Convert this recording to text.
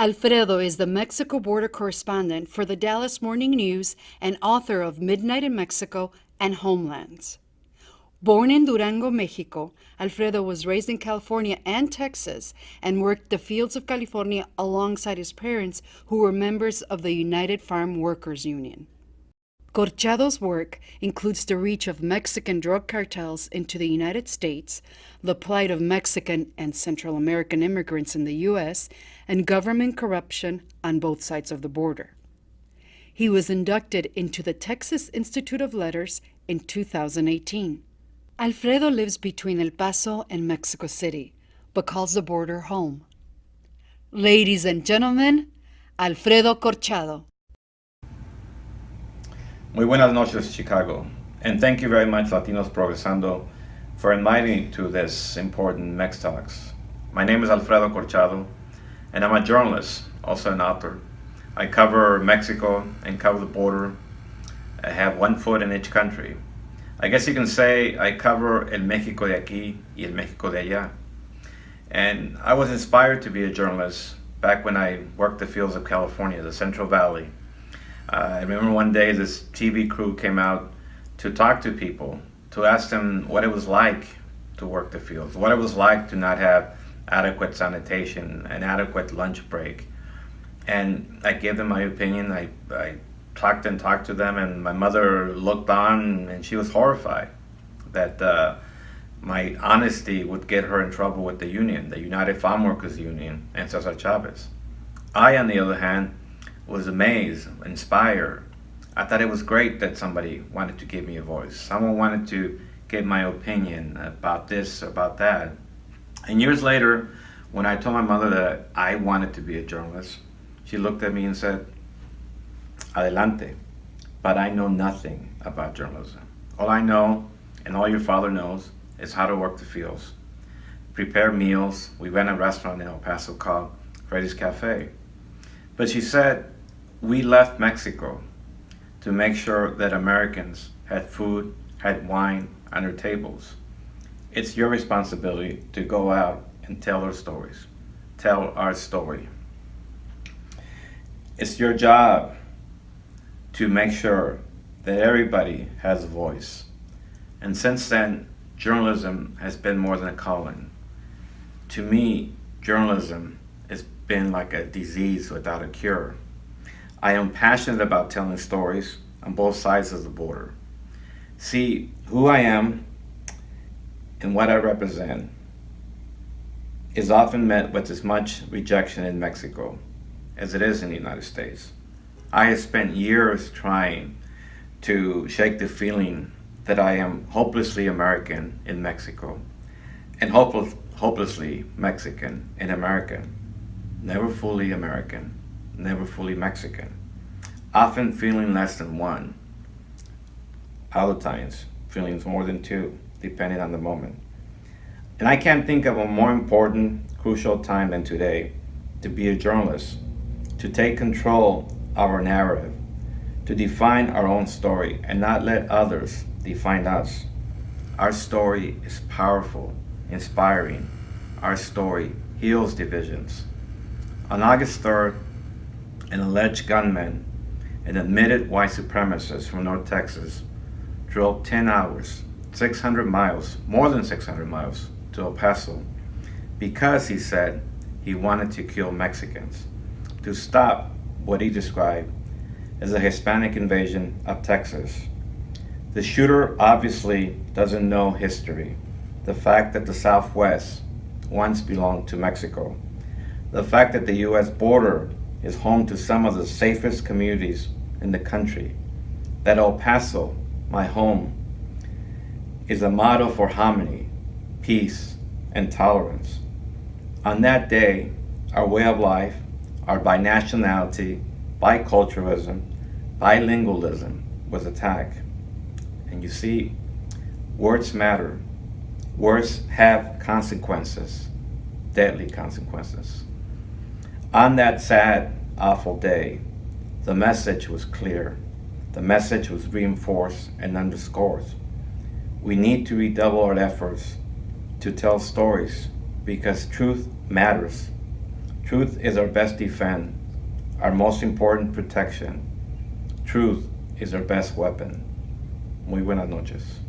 Alfredo is the Mexico border correspondent for the Dallas Morning News and author of Midnight in Mexico and Homelands. Born in Durango, Mexico, Alfredo was raised in California and Texas and worked the fields of California alongside his parents, who were members of the United Farm Workers Union. Corchado's work includes the reach of Mexican drug cartels into the United States, the plight of Mexican and Central American immigrants in the U.S., and government corruption on both sides of the border. He was inducted into the Texas Institute of Letters in 2018. Alfredo lives between El Paso and Mexico City, but calls the border home. Ladies and gentlemen, Alfredo Corchado. Muy buenas noches, Chicago, and thank you very much, Latinos Progresando, for inviting me to this important MEX Talks. My name is Alfredo Corchado, and I'm a journalist, also an author. I cover Mexico and cover the border. I have one foot in each country. I guess you can say I cover el México de aquí y el México de allá. And I was inspired to be a journalist back when I worked the fields of California, the Central Valley. I remember one day this TV crew came out to talk to people, to ask them what it was like to work the fields, what it was like to not have adequate sanitation, an adequate lunch break. And I gave them my opinion. I talked to them, and my mother looked on and she was horrified that my honesty would get her in trouble with the union, the United Farm Workers Union, and Cesar Chavez. I, on the other hand, was amazed, inspired. I thought it was great that somebody wanted to give me a voice. Someone wanted to get my opinion about this, about that. And years later, when I told my mother that I wanted to be a journalist, she looked at me and said, Adelante, but I know nothing about journalism. All I know, and all your father knows, is how to work the fields, prepare meals. We ran a restaurant in El Paso called Freddy's Cafe. But she said, we left Mexico to make sure that Americans had food, had wine on their tables. It's your responsibility to go out and tell our stories, tell our story. It's your job to make sure that everybody has a voice. And since then, journalism has been more than a calling. To me, journalism has been like a disease without a cure. I am passionate about telling stories on both sides of the border. See, who I am and what I represent is often met with as much rejection in Mexico as it is in the United States. I have spent years trying to shake the feeling that I am hopelessly American in Mexico and hopelessly Mexican in America. Never fully American, never fully Mexican. Often feeling less than one. Other times, feeling more than two, depending on the moment. And I can't think of a more important, crucial time than today to be a journalist, to take control of our narrative, to define our own story and not let others define us. Our story is powerful, inspiring. Our story heals divisions. On August 3rd, an alleged gunman, an admitted white supremacist from North Texas, drove 10 hours, 600 miles, more than 600 miles, to El Paso because he said he wanted to kill Mexicans, to stop what he described as a Hispanic invasion of Texas. The shooter obviously doesn't know history, the fact that the Southwest once belonged to Mexico, the fact that the U.S. border is home to some of the safest communities in the country, that El Paso, my home, is a model for harmony, peace, and tolerance. On that day, our way of life, our binationality, biculturalism, bilingualism was attacked. And you see, words matter. Words have consequences, deadly consequences. On that sad, awful day, the message was clear. The message was reinforced and underscored. We need to redouble our efforts to tell stories because truth matters. Truth is our best defense, our most important protection. Truth is our best weapon. Muy buenas noches.